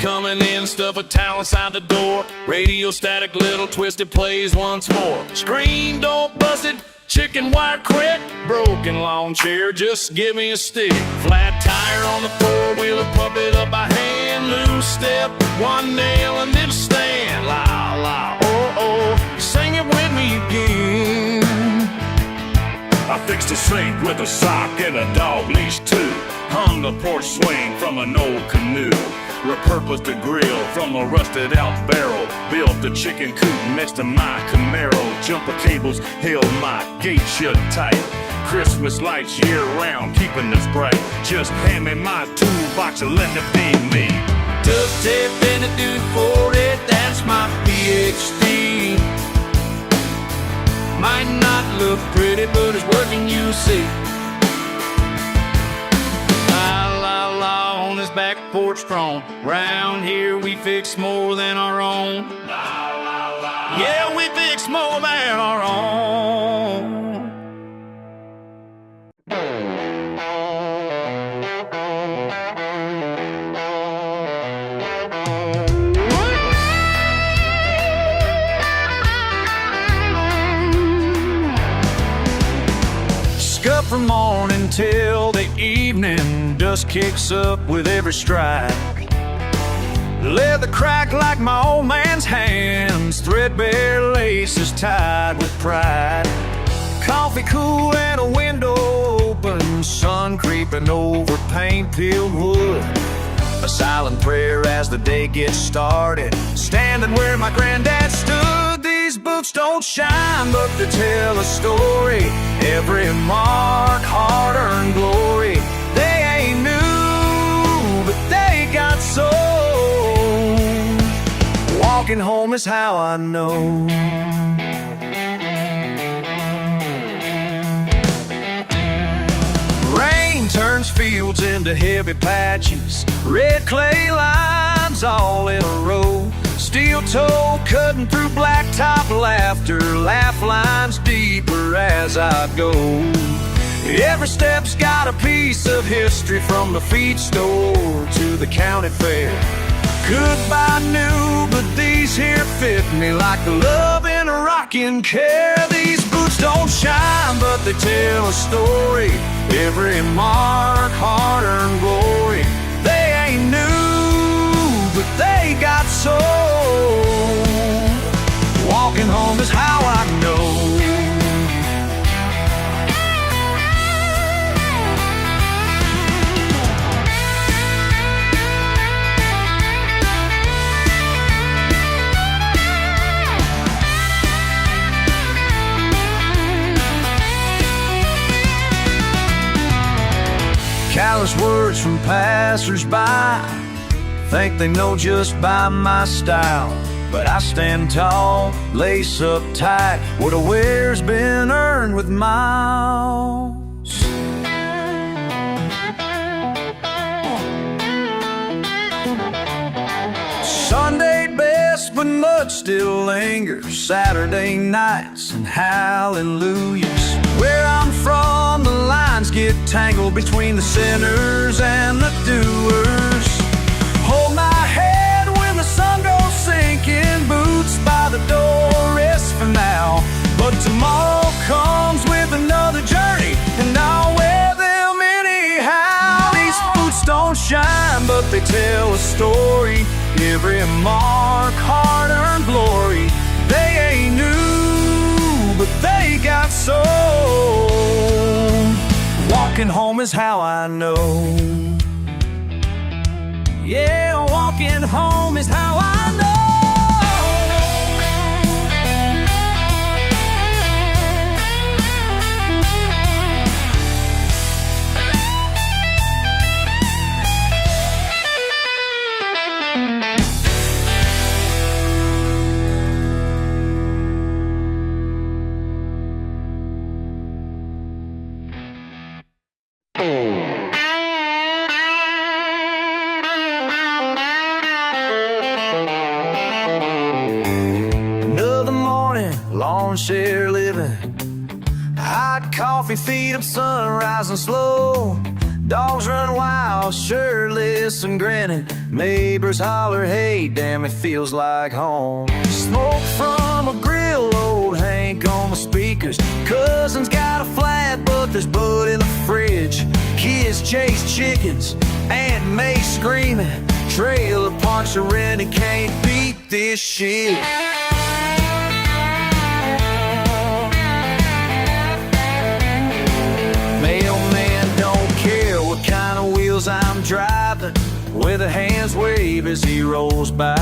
Coming in, stuff a towel inside the door. Radio static, little twisted plays once more. Screen door busted, chicken wire crack. Broken lawn chair, just give me a stick. Flat tire on the four-wheeler, pump it up by hand. Loose step, one nail and it'll stand. La la, oh oh, sing it with me again. I fixed a sink with a sock and a dog leash too. Hung the porch swing from an old canoe. Repurposed the grill from a rusted out barrel. Built the chicken coop next to my Camaro. Jumper cables held my gate shut tight. Christmas lights year round, keeping us bright. Just hand me my toolbox and let it be me. Duct tape and a dude for it, that's my PhD. Might not look pretty, but it's working, you see. On this back porch throne. Round here we fix more than our own. Yeah, we fix more than our own.
Scuff from morning till the evening. Dust kicks up with every stride. Leather crack like my old man's hands. Threadbare laces tied with pride. Coffee cool and a window open. Sun creeping over paint-peeled wood. A silent prayer as the day gets started. Standing where my granddad stood. These boots don't shine, but they tell a story. Every mark, hard-earned glory. They ain't new, but they got soul. Walking home is how I know. Rain turns fields into heavy patches. Red clay lines all in a row. Steel toe cutting through blacktop laughter. Laugh lines deeper as I go. Every step's got a piece of history, from the feed store to the county fair. Goodbye new, but these here fit me like love in a rocking care. These boots don't shine, but they tell a story. Every mark, hard-earned glory. They ain't new, but they got soul. Walking home is how I know. Callous words from passers-by think they know just by my style. But I stand tall, lace up tight. What I wear's been earned with miles. Sunday best, but much still lingers. Saturday nights and hallelujahs. Where I'm from, the lines get tangled between the sinners and the doers. Hold my head when the sun goes sinking. Boots by the door, rest for now. But tomorrow comes with another journey, and I'll wear them anyhow. These boots don't shine, but they tell a story. Every mark, hard-earned glory. They ain't new, but they got soul. Walking home is how I know. Yeah, walking home is how I know. Lawn share living, hot coffee, feet up, sun rising slow. Dogs run wild, shirtless and grinning. Neighbors holler, hey, damn, it feels like home. Smoke from a grill, old Hank on the speakers. Cousin's got a flat, but there's bud in the fridge. Kids chase chickens, Aunt May screaming. Trailer parks are renting, can't beat this shit. I'm driving, with a hands wave as he rolls by.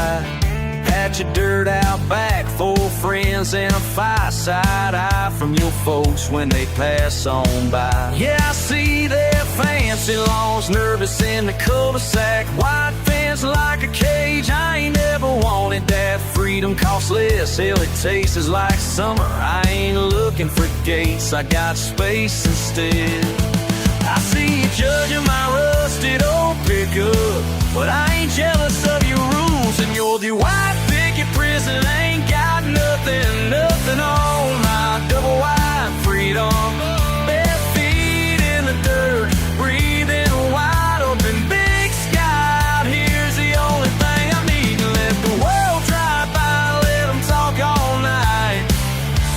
Patch of dirt out back, 4 friends and a fireside eye from your folks when they pass on by. Yeah, I see their fancy lawns, nervous in the cul-de-sac. White fence like a cage, I ain't never wanted that. Freedom costs less, hell it tastes like summer. I ain't looking for gates, I got space instead. I see you judging my rusted old pickup, but I ain't jealous of your rules, and your white picket prison ain't got nothing, nothing on my double wide freedom. Bare feet in the dirt, breathing wide open, big sky out here's the only thing I need. Let the world drive by, let them talk all night.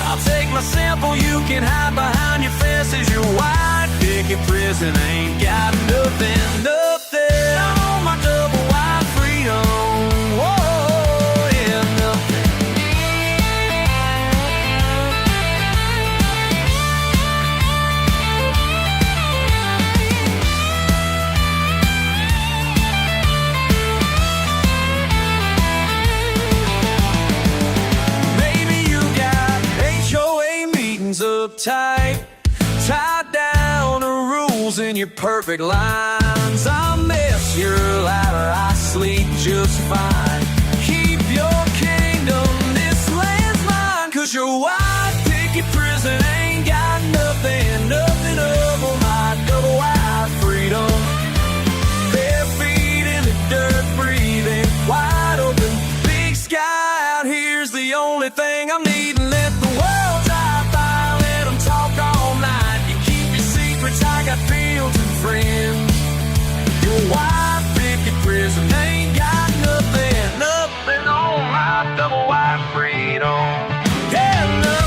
I'll take my sample, you can hide behind your fences. Your white picket prison ain't got nothing, nothing on my double wide freedom. Whoa, yeah, nothing. Maybe you got HOA meetings uptight, tied down to rules in your perfect lines. I'll mess your ladder, I sleep just fine. Keep your kingdom, this land's mine. 'Cause your white picket prison ain't got nothing, nothing over my double wide freedom. Bare feet in the dirt, breathing wide open, big sky out here's the only thing I'm needing. Let the world drive by, let them talk all night. You keep your secrets, I got fields and friends. Your white picket prison ain't got nothing, nothing on my double wide freedom. Yeah, nothing.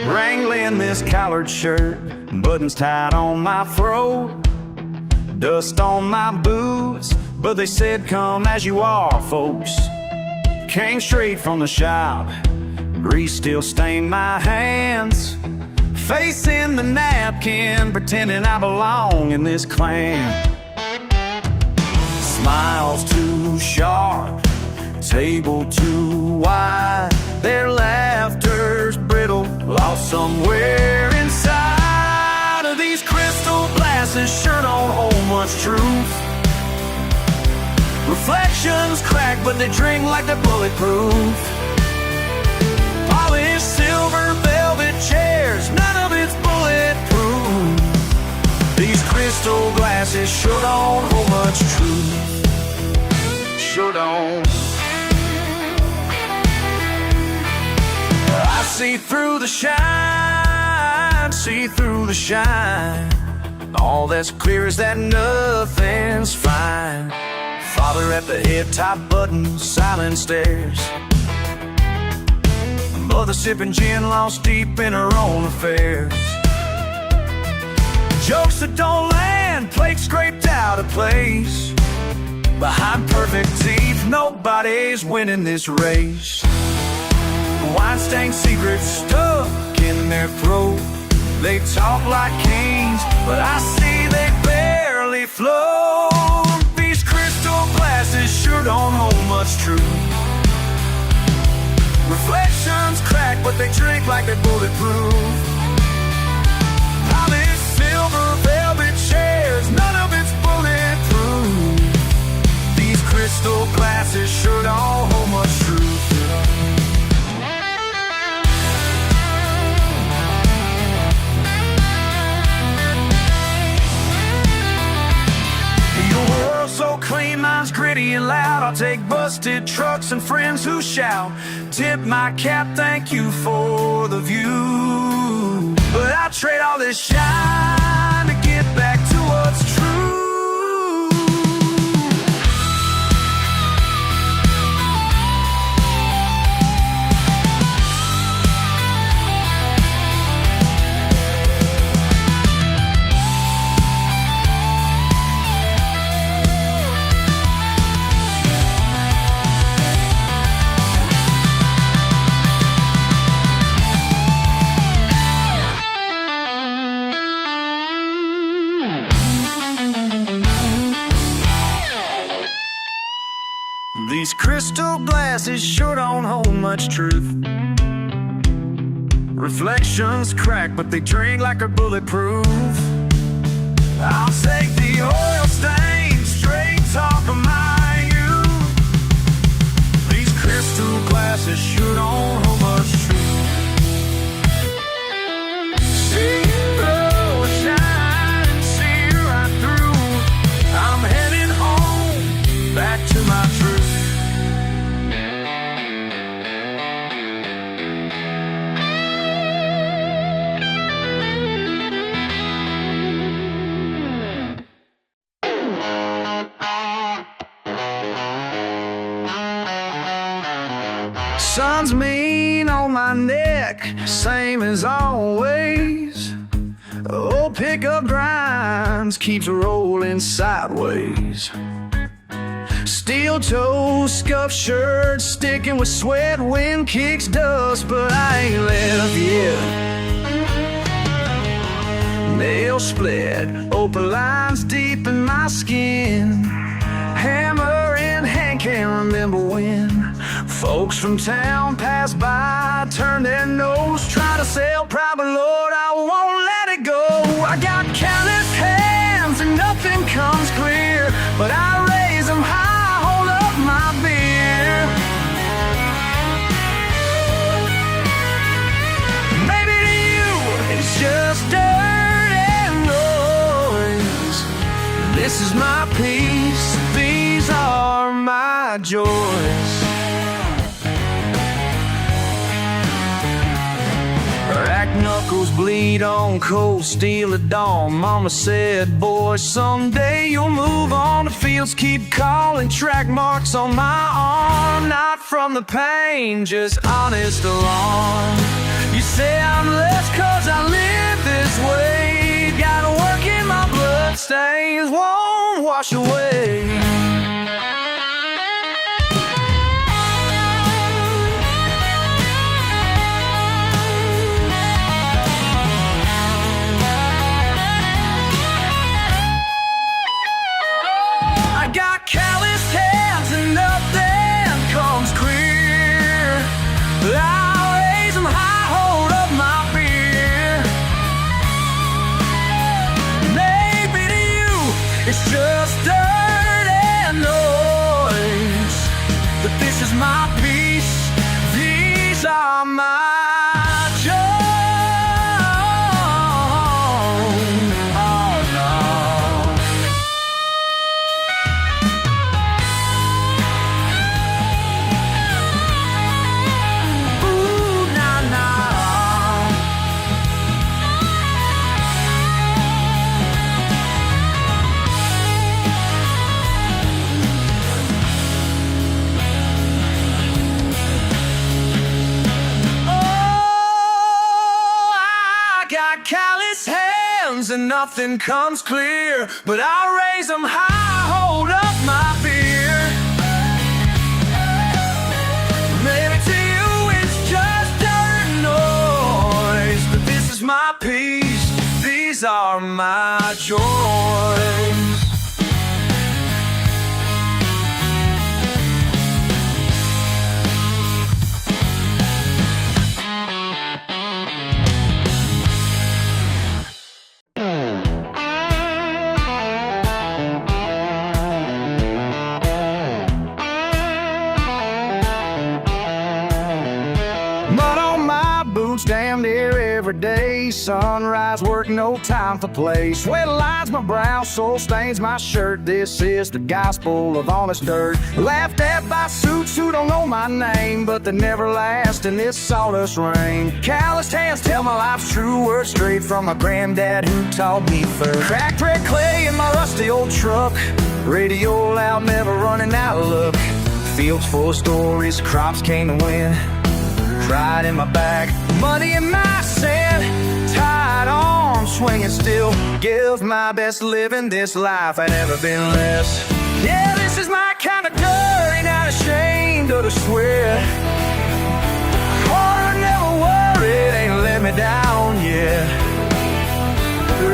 Wrangling this collared shirt, buttons tied on my throat, dust on my boots, but they said come as you are, folks. Came straight from the shop, grease still stained my hands, face in the napkin, pretending I belong in this clan. Smiles too sharp, table too wide, their laughter's brittle, lost somewhere inside of these crystal glasses. Sure don't hold much truth. Reflections crack, but they drink like they're bulletproof. shares, none of it's bulletproof. These crystal glasses sure don't hold much truth. Sure don't. I see through the shine, see through the shine. All that's clear is that nothing's fine. Father at the head, top button, silent stares. Mother sipping gin, lost deep in her own affairs. Jokes that don't land, plates scraped out of place. Behind perfect teeth, nobody's winning this race. Wine-stained secrets stuck in their throat. They talk like kings, but I see they barely flow. These crystal glasses sure don't hold much truth. Reflections crack, but they drink like they're bulletproof. Polished silver velvet chairs, none of it's bulletproof. These crystal glasses sure don't hold much truth. So clean, mine's gritty and loud. I'll take busted trucks and friends who shout. Tip my cap, thank you for the view. But I trade all this shine to get back to what's true. These crystal glasses sure don't hold much truth. Reflections crack, but they drink like they're bulletproof. I'll take the oil stain, straight talk of my youth. These crystal glasses sure don't hold much truth. See through the shine and see right through. I'm heading home, back to my truth. Sun's mean on my neck, same as always. Old pickup grinds, keeps rolling sideways. Steel toes, scuffed shirt, sticking with sweat, wind kicks dust, but I ain't left yet. Nail split, open lines deep in my skin. Hammer in hand, can't remember when. Folks from town pass by, turn their nose, try to sell proud, but Lord, I won't let it go. I got careless hands and nothing comes clear, but I raise them high, hold up my beer. Maybe to you, it's just dirt and noise. This is my peace, these are my joys. Crack knuckles bleed on cold steel at dawn. Mama said, boy, someday you'll move on. The fields keep calling, track marks on my arm. Not from the pain, just honest alarm. You say I'm less cause I live this way. Gotta work in my blood stains, won't wash away. Calloused hands and nothing comes clear. I'll raise them high, hold up my beer. Maybe to you it's just dirt and noise, but this is my peace, these are my joys. got callous hands and nothing comes clear, but I'll raise them high, hold up my beer. Maybe to you it's just dirt noise, but this is my peace, these are my joys. Damn near every day, sunrise, work, no time for play. Sweat lines my brow, soul stains my shirt. This is the gospel of honest dirt. Laughed at by suits who don't know my name, but they never last in this sawdust rain. Calloused hands tell my life's true words straight from my granddad who taught me first. Cracked red clay in my rusty old truck, radio loud, never running out of luck. Fields full of stories, crops came to win. Pride in my back, money in my sand, tied arms swinging still. Give my best living, this life ain't never been less. Yeah, this is my kind of dirty, not ashamed of the sweat. Heart never worried, ain't let me down yet.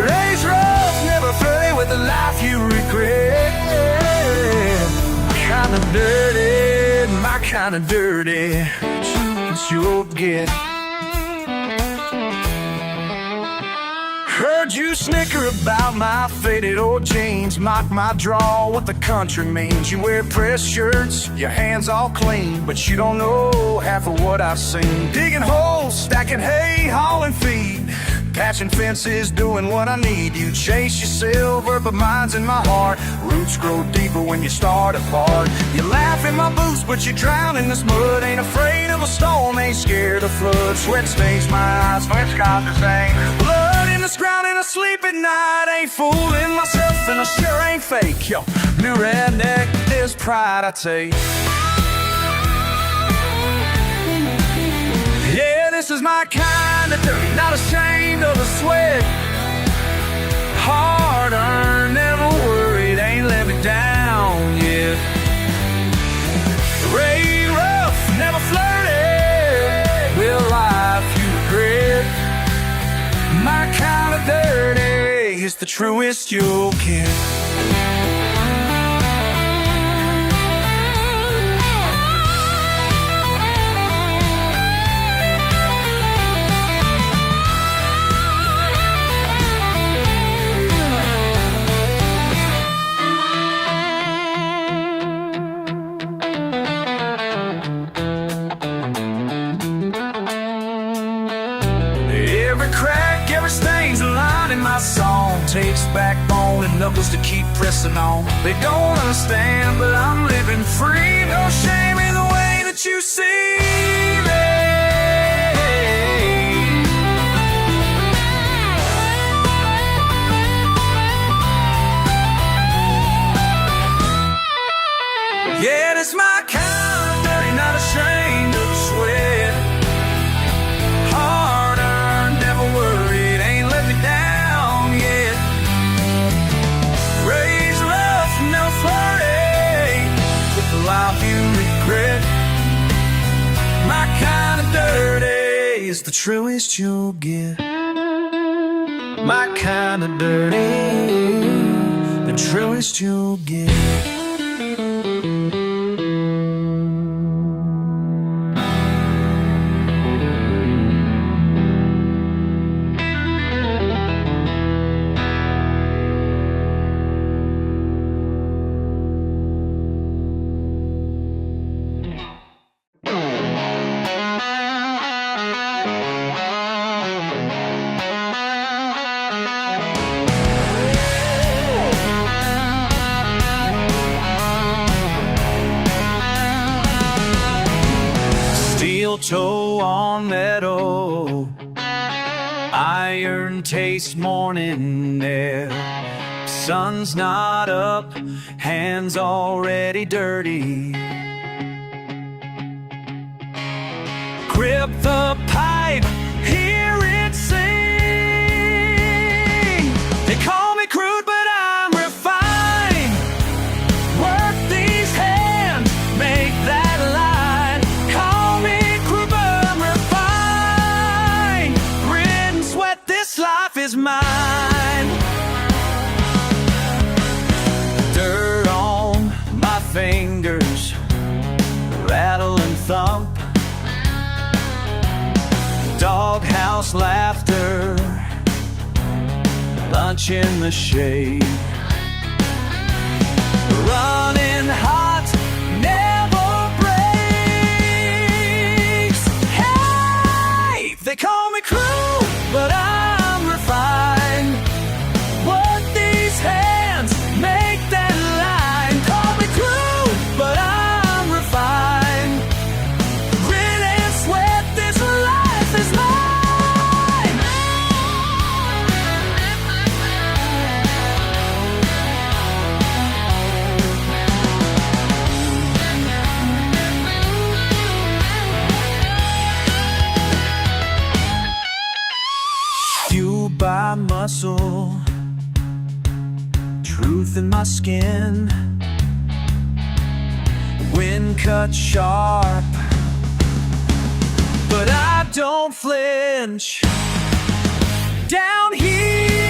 Raised rough, never flirting with the life you regret. Kinda dirty, my kind of dirty. You'll get. Heard you snicker about my faded old jeans, mock my draw, what the country means. You wear pressed shirts, your hands all clean, but you don't know half of what I've seen. Digging holes, stacking hay, hauling feed, patching fences, doing what I need. You chase your silver, but mine's in my heart. Roots grow deeper when you start apart. You laugh in my boots, but you drown in this mud. Ain't afraid of a storm, ain't scared of flood. Sweat stains my eyes, sweat skies the same. Blood in this ground and I sleep at night. Ain't fooling myself and I sure ain't fake. Yo, new redneck, there's pride I take. Yeah, this is my kind of dirty, not ashamed of the sweat. Hard earned, never worried, ain't let me down yet. Rain rough, never flirted, real life you regret. My kind of dirty is the truest you'll get. My song takes backbone and knuckles to keep pressing on. They don't understand, but I'm living free. No shame in the way that you see me. Yeah, that's my kind, dirty, not ashamed of the sweat. Hard earned, never worried, ain't let me down. Life you regret. My kind of dirty is the truest you'll get. My kind of dirty, the truest you'll get. Toe on meadow, iron taste morning air. Sun's not up, hands already dirty. Grip the pipe, hear it sing. fingers rattle and thump. Doghouse laughter, lunch in the shade. Running hot never breaks. Hey, they call me cruel, but I'm refined. What these hands make that line. Call me cruel, but I'm refined. Grit and sweat, this life is mine. Fueled by muscle, truth in my skin. Wind cut sharp, but I don't flinch. Down here